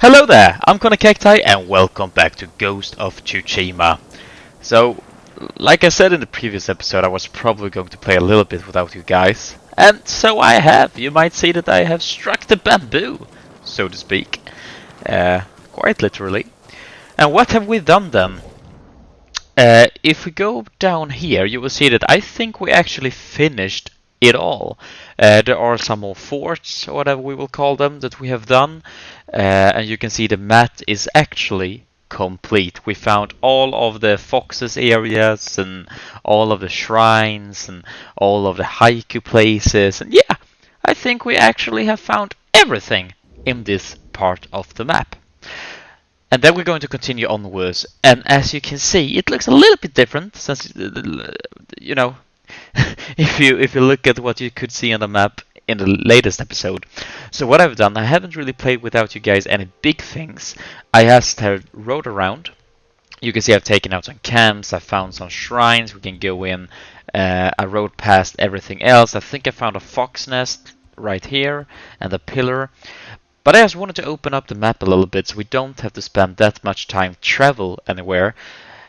Hello there, I'm ConnyCacti and welcome back to Ghost of Tsushima. So, like I said in the previous episode, I was probably going to play a little bit without you guys. And so I have. You might say that I have struck the bamboo, so to speak. Quite literally. And what have we done then? If we go down here, you will see that I think we actually finished it all. There are some more forts, or whatever we will call them, that we have done. And you can see the map is actually complete. We found all of the foxes areas and all of the shrines and all of the haiku places. And yeah, I think we actually have found everything in this part of the map. And then we're going to continue onwards, and as you can see, it looks a little bit different since, you know, if you look at what you could see on the map in the latest episode. So what I've done, I haven't really played without you guys any big things. I just have rode around. You can see I've taken out some camps, I found some shrines we can go in. I rode past everything else. I think I found a fox nest right here and a pillar. But I just wanted to open up the map a little bit so we don't have to spend that much time travel anywhere.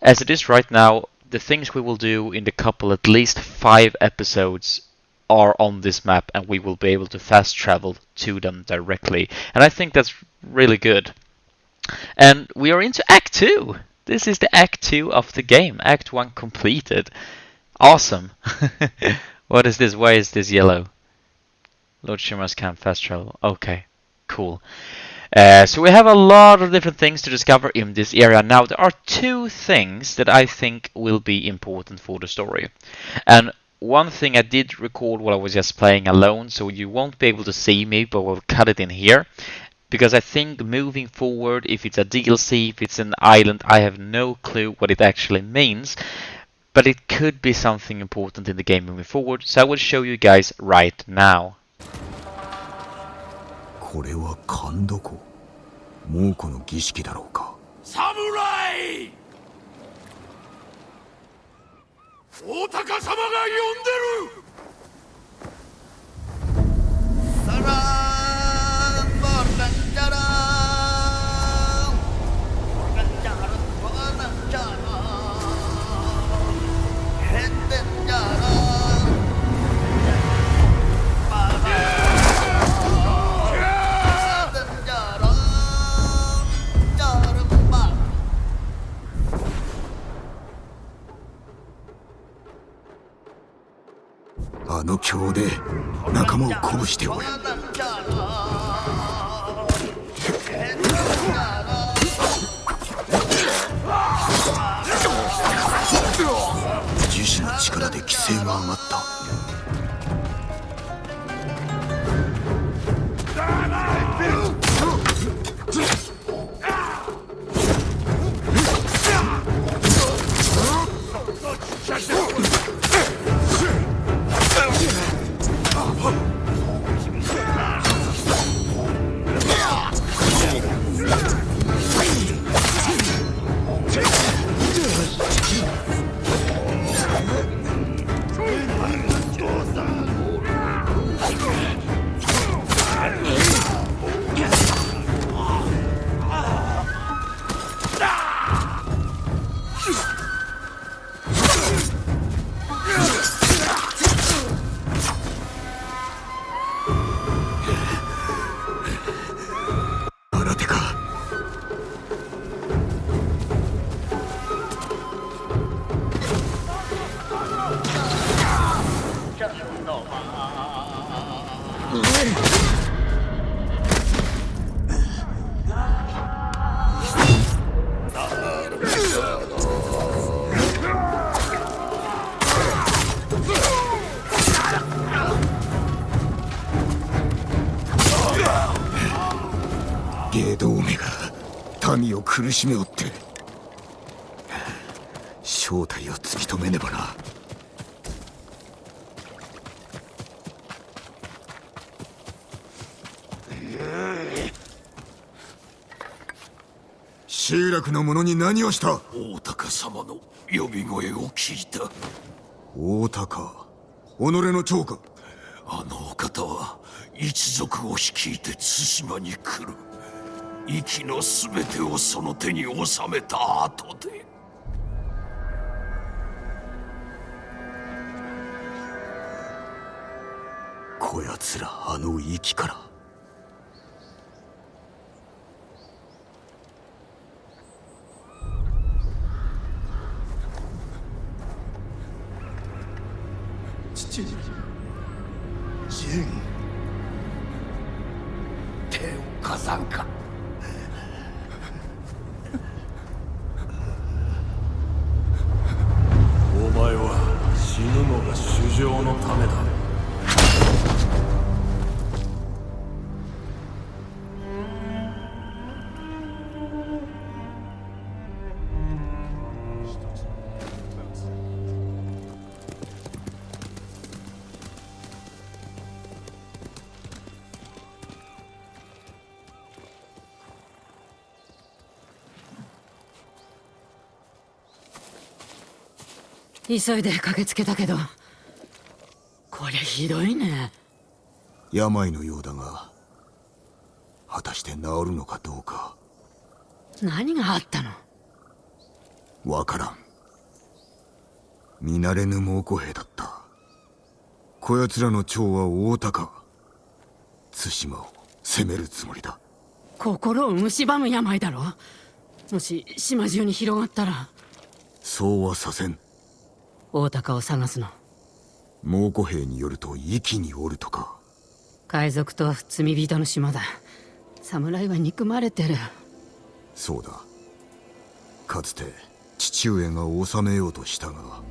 As it is right now, the things we will do in the couple, at least 5 episodes, are on this map and we will be able to fast travel to them directly. And I think that's really good. And we are into Act 2! This is the Act 2 of the game. Act 1 completed. Awesome! What is this? Why is this yellow? Lord Shima's camp, fast travel. Okay. Cool. So we have a lot of different things to discover in this area. Now there are 2 things that I think will be important for the story. And one thing I did record while I was just playing alone, so you won't be able to see me, but we'll cut it in here. Because I think moving forward, if it's a DLC, if it's an island, I have no clue what it actually means. But it could be something important in the game moving forward, so I will show you guys right now. これは勘どこ猛虎の儀式だろうか侍大高様が呼んでるサラーンボランジャラーンボランジャラーボランジャラーヘッデンジャラー あの郷で仲間を鼓舞しておる樹脂の力で規制が上がった芸道めが民を苦しめおって正体を突き止めねばな集落の者に何をした大高様の呼び声を聞いた大高己の長かあのお方は一族を率いて対馬に来る。息の全てをその手に収めた後で。こやつらあの息から父にジン手を貸さんか。お前は死ぬのが衆生のためだ。急いで駆けつけたけど、これひどいね。病のようだが、果たして治るのかどうか。何があったの？わからん。見慣れぬ猛虎兵だった。こやつらの長は大高。対馬を攻めるつもりだ。心を蝕む病だろ。もし島中に広がったら。そうはさせん。大高を探すの。猛虎兵によると息におるとか。海賊と罪人の島だ。侍は憎まれてる。そうだ。かつて父上が治めようとしたが、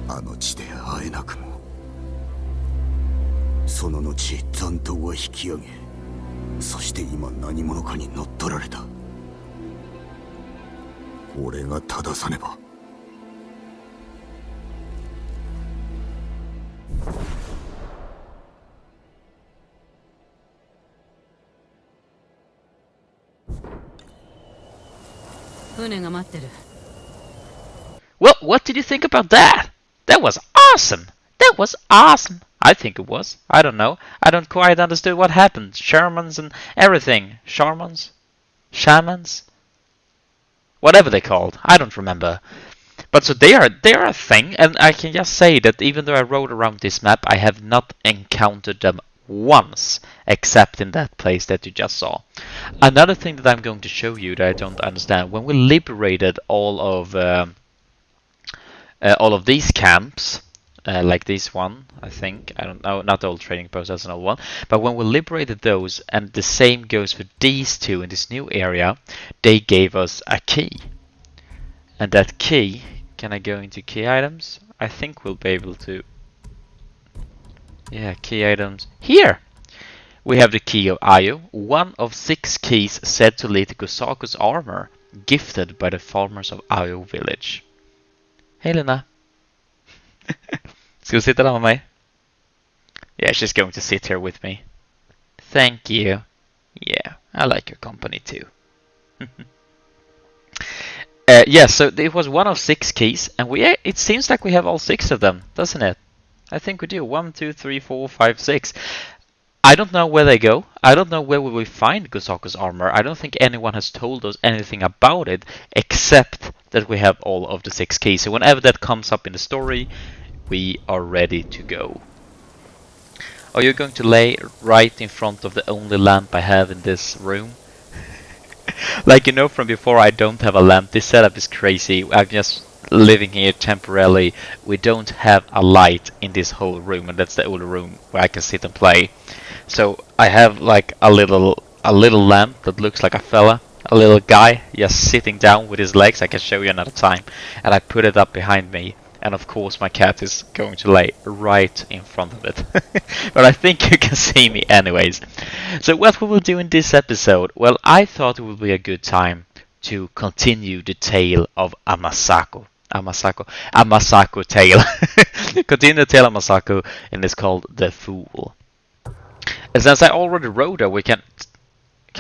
あの地で会えなくも。その後残党は引き上げ、そして今何者かに乗っ取られた。俺が正さねば。船が待ってる。 Well, what did you think about that? That was awesome! That was awesome! I think it was. I don't know. I don't quite understand what happened. Shamans and everything. Shamans? Shamans? Whatever they're called. I don't remember. But so they are a thing, and I can just say that even though I rode around this map, I have not encountered them once, except in that place that you just saw. Another thing that I'm going to show you that I don't understand, when we liberated all of these camps, like this one, I think, I don't know, not the old trading post, that's another one, but when we liberated those, and the same goes for these two in this new area, they gave us a key. And that key, can I go into key items? I think we'll be able to. Yeah, key items. Here! We have the key of Ayo, one of 6 keys said to lead to Gosaku's armor, gifted by the farmers of Ayo village. Hey Lina. Ska du sitta där med mig? Yeah, she's going to sit here with me. Thank you. Yeah, I like your company too. Yeah, so it was one of 6 keys, and it seems like we have all 6 of them, doesn't it? I think we do. 1, 2, 3, 4, 5, 6. I don't know where they go. I don't know where we will find Gosaku's armor. I don't think anyone has told us anything about it, except that we have all of the 6 keys. So whenever that comes up in the story, we are ready to go. Are you going to lay right in front of the only lamp I have in this room? Like you know from before, I don't have a lamp. This setup is crazy. I'm just living here temporarily. We don't have a light in this whole room, and that's the only room where I can sit and play. So I have like a little lamp that looks like a fella, a little guy just sitting down with his legs. I can show you another time. And I put it up behind me, and of course my cat is going to lay right in front of it. But I think you can see me anyways. So what we will do in this episode, well, I thought it would be a good time to continue the tale of Amasako tale. Continue the tale of Amasako, and it's called The Fool. And since I already wrote her, we can't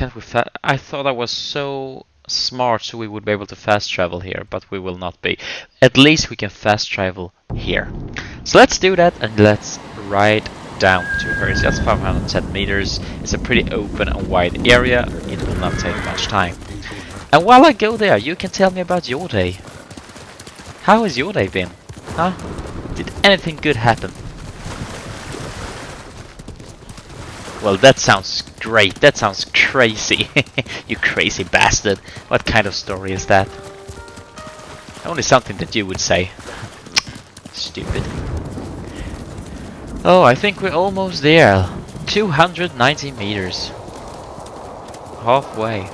we I thought I was so smart so we would be able to fast travel here, but we will not be. At least we can fast travel here. So let's do that, and let's ride down to her. It's just 510 meters. It's a pretty open and wide area. It will not take much time. And while I go there, you can tell me about your day. How has your day been? Huh? Did anything good happen? Well, that sounds great. That sounds crazy. You crazy bastard. What kind of story is that? Only something that you would say. Stupid. Oh, I think we're almost there. 290 meters. Halfway.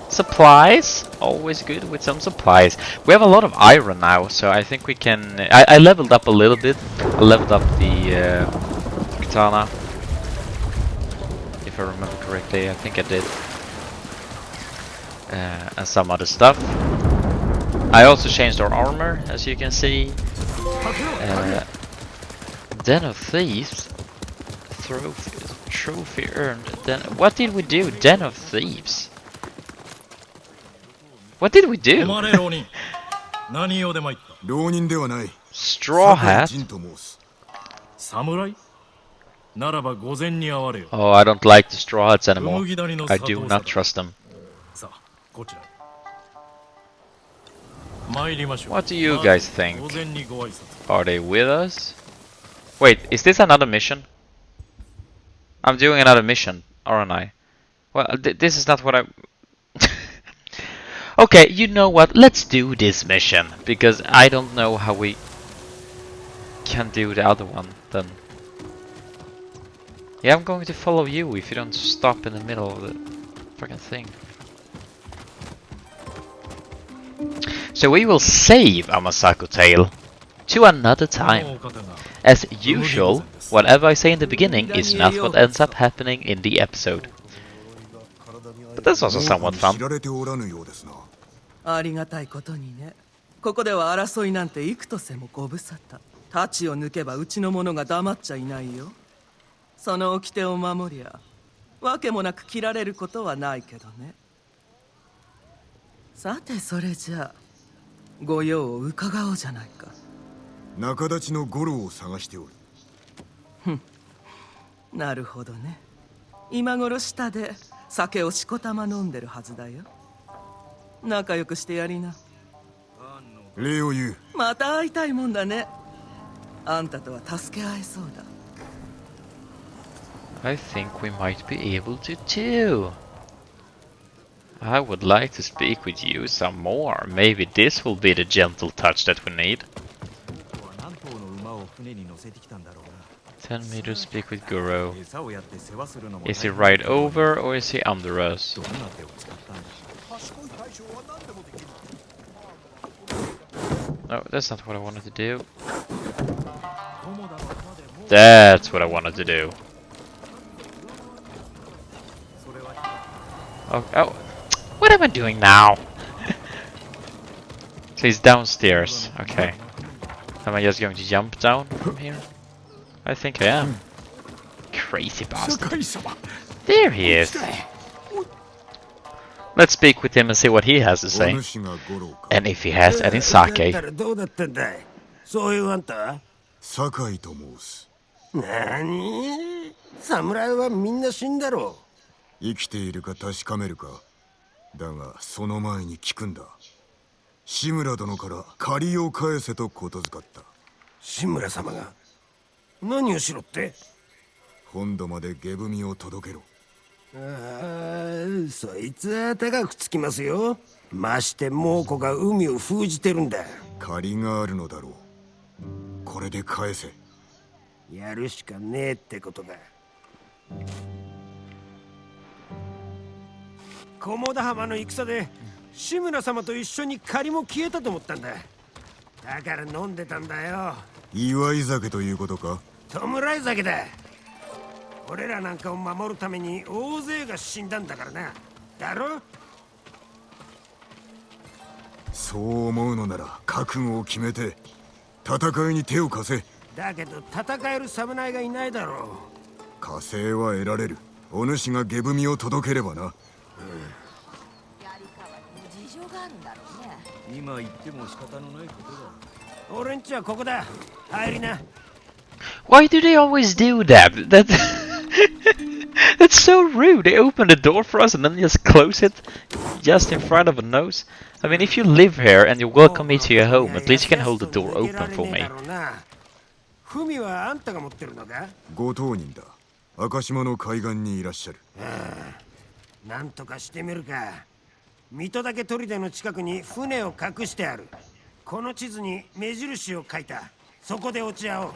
Supplies? Always good with some supplies. We have a lot of iron now, so I think we can... I leveled up a little bit. I leveled up the katana. If I remember correctly, I think I did. And some other stuff. I also changed our armor, as you can see. Den of Thieves. Trophy earned. Then what did we do? Den of Thieves. What did we do? Straw hat. Oh, I don't like the straw hats anymore. I do not trust them. What do you guys think? Are they with us? Wait, is this another mission? I'm doing another mission, aren't I? Well, this is not what I... Okay, you know what? Let's do this mission. Because I don't know how we can do the other one then. Yeah, I'm going to follow you if you don't stop in the middle of the fucking thing. So we will save Amasako Tale to another time. As usual, whatever I say in the beginning is not what ends up happening in the episode. But that's also somewhat fun. ありがたいことにね。ここでは争いなんて幾とせもご無沙汰。太刀を抜けばうちの者が黙っちゃいないよ。その掟を守りゃ、わけもなく切られることはないけどね。さてそれじゃあ、ご用を伺おうじゃないか。仲立ちの五郎を探しておる。ふん、なるほどね。今頃下で酒をしこたま飲んでるはずだよ。仲良くしてやりな。礼を言う。また会いたいもんだね。あんたとは助け合えそうだ。I think we might be able to too. I would like to speak with you some more. Maybe this will be the gentle touch that we need. 10 meters, speak with Guru. Is he right over or is he under us? No, that's not what I wanted to do. That's what I wanted to do. Oh, what am I doing now? So he's downstairs. Okay. Am I just going to jump down from here? I think I am. Crazy bastard. There he is. Let's speak with him and see what he has to say. And if he has any sake. そういうあんた？酒井と申す。何？侍はみんな死んだろ。生きているか確かめるか。だがその前に聞くんだ。志村殿から借りを返せとことづかった。志村様が何をしろって？本土まで下踏みを届けろ。ああ、そいつは高くつきますよ。まして猛虎が海を封じてるんだ。借りがあるのだろう。これで返せ。やるしかねえってことだ。菰田浜の戦で志村様と一緒に借りも消えたと思ったんだ。だから飲んでたんだよ。祝い酒ということか？弔い酒だ。俺らなんかを守るために大勢が死んだんだからな。だろ？そう思うのなら覚悟を決めて戦いに手を貸せ。だけど戦える侍がいないだろう。加勢は得られる。お主が下踏みを届ければな。事情があるんだろうね。今言っても仕方のないことだ。俺んちはここだ。入りな。Why do they always do that? That's so rude. They open the door for us and then just close it just in front of a nose. I mean, if you live here and you welcome me to your home, at least you can hold the door open for me. 文はあんたが持ってるのか？ご当人だ。赤島の海岸にいらっしゃる。なんとかしてみるか。水戸岳砦の近くに船を隠してある。この地図に目印を書いた。そこで落ち合おう。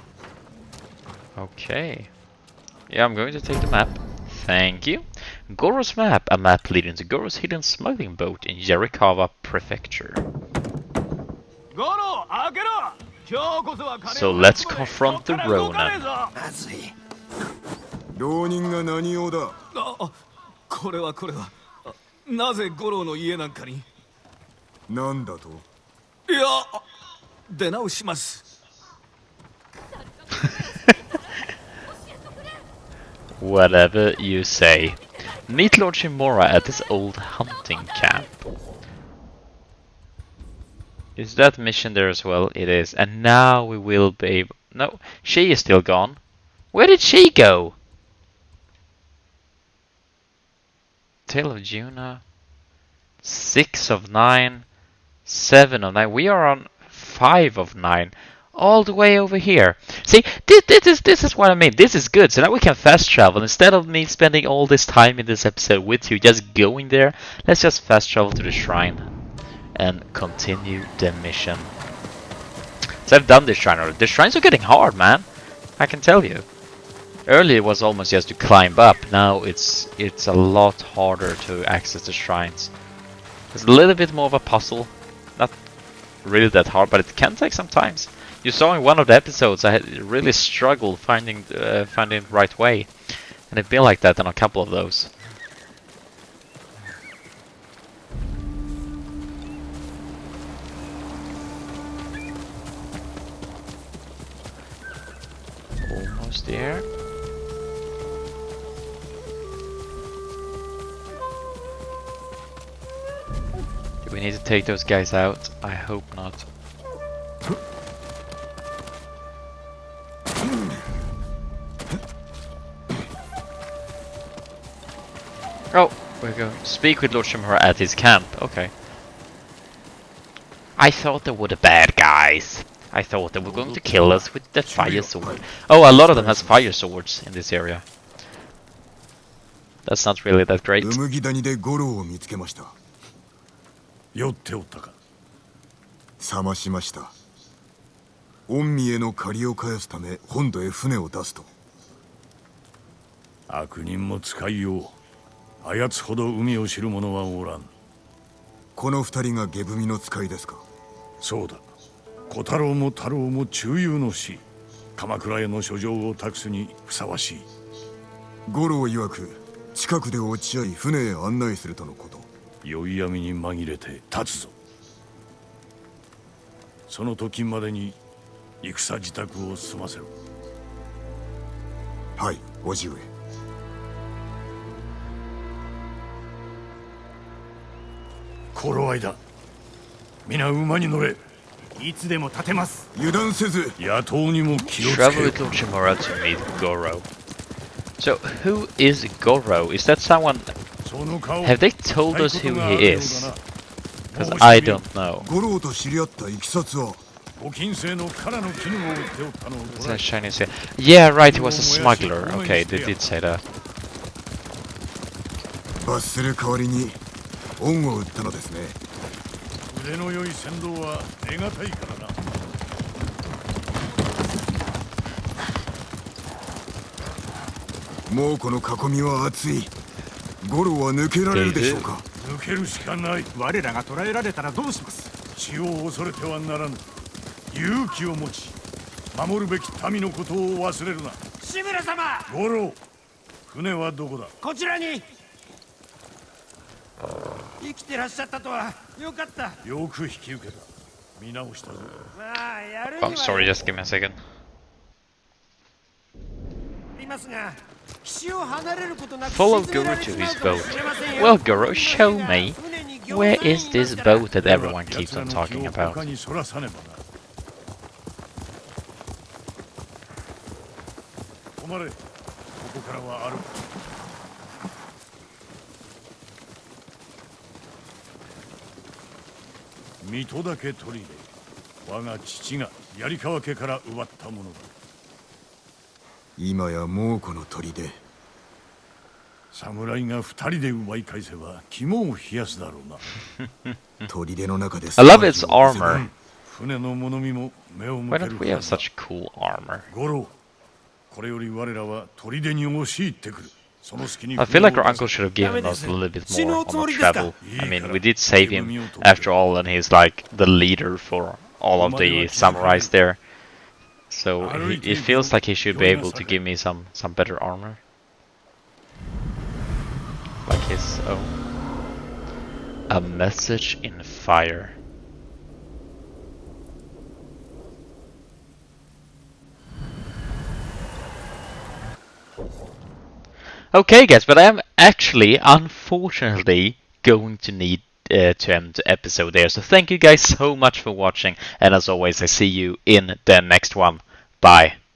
Okay. Yeah, I'm going to take the map. Thank you. Goro's map, a map leading to Goro's hidden smuggling boat in Yarikawa Prefecture. So let's confront the Ronin. まずい。浪人が何用だ。これはなぜ五郎の家なんかに。なんだと。いや、出直します。Whatever you say. Meet Lord Shimura at his old hunting camp. Is that mission there as well? It is. And now we will be able... No, she is still gone. Where did she go? Tale of Juna. 6 of 9. 7 of 9. We are on 5 of 9. All the way over here. See, this is what I mean. This is good. So now we can fast travel. Instead of me spending all this time in this episode with you just going there, let's just fast travel to the shrine and continue the mission. So I've done this shrine already. The shrines are getting hard, man. I can tell you. Earlier it was almost just to climb up. Now it's a lot harder to access the shrines. It's a little bit more of a puzzle. Not really that hard, but it can take some time. You saw in one of the episodes I had really struggled finding the right way, and it's been like that on a couple of those. Almost there. Do we need to take those guys out? I hope not. Oh, we're going to speak with Lord Shimura at his camp. Okay. I thought they were the bad guys. I thought they were going to kill us with the fire sword. Oh, a lot of them has fire swords in this area. That's not really that great. 麦谷で五郎を見つけました。酔っておったか。冷ましました。御身への借りを返すため本土へ船を出すと。悪人も使いよう。あやつほど海を知る者はおらん。この二人が下踏みの使いですか。そうだ。小太郎も太郎も中遊の士。鎌倉への書状を託すにふさわしい。五郎曰く近くで落ち合い船へ案内するとのこと。宵闇に紛れて立つぞ。その時までに戦自宅を済ませろ。はい、叔父上。頃合いだ。皆馬に乗れ。いつでも立てます。油断せず。野党にも気をつけ。 Travel with Lord Shimura to meet Goro. So, who is Goro? Is that someone... Have they told us who he is? Because I don't know. 五郎と知り合ったいきさつは。Is that Chinese here? Yeah, right, he was a smuggler. Okay, they did say that. 罰する代わりに恩を売ったのですね。腕の良い船頭は得難いからな。もうこの囲みは厚い。五郎は抜けられるでしょうか。抜けるしかない。我らが捕らえられたらどうします。死を恐れてはならぬ。勇気を持ち守るべき民のことを忘れるな。志村様。五郎、船はどこだ。こちらに。生きてらっしゃったとはよかった。よく引き受けた。見直したぞ。まあやるには。 I'm sorry, just give me a second. いますが。 Follow Goro to his boat. Well, Goro, show me. Where is this boat that everyone keeps on talking about? 水戸岳砦、我が父が槍川家から奪ったものだ。今や猛虎の砦。侍が二人で奪い返せば肝を冷やすだろうな。砦の中で I love its armor. 船の物見も目を Why 向ける don't we have such cool armor? 五郎、これより我らは砦に押し入ってくる。その隙に I feel like our uncle should have given us a little bit more on the travel. I mean, we did save him after all, and he's like the leader for all of the samurais there. So it feels like he should be able to give me some better armor. Like his own. A message in fire. Okay guys, but I am actually, unfortunately, going to need to end the episode there. So thank you guys so much for watching, and as always, I see you in the next one. Bye.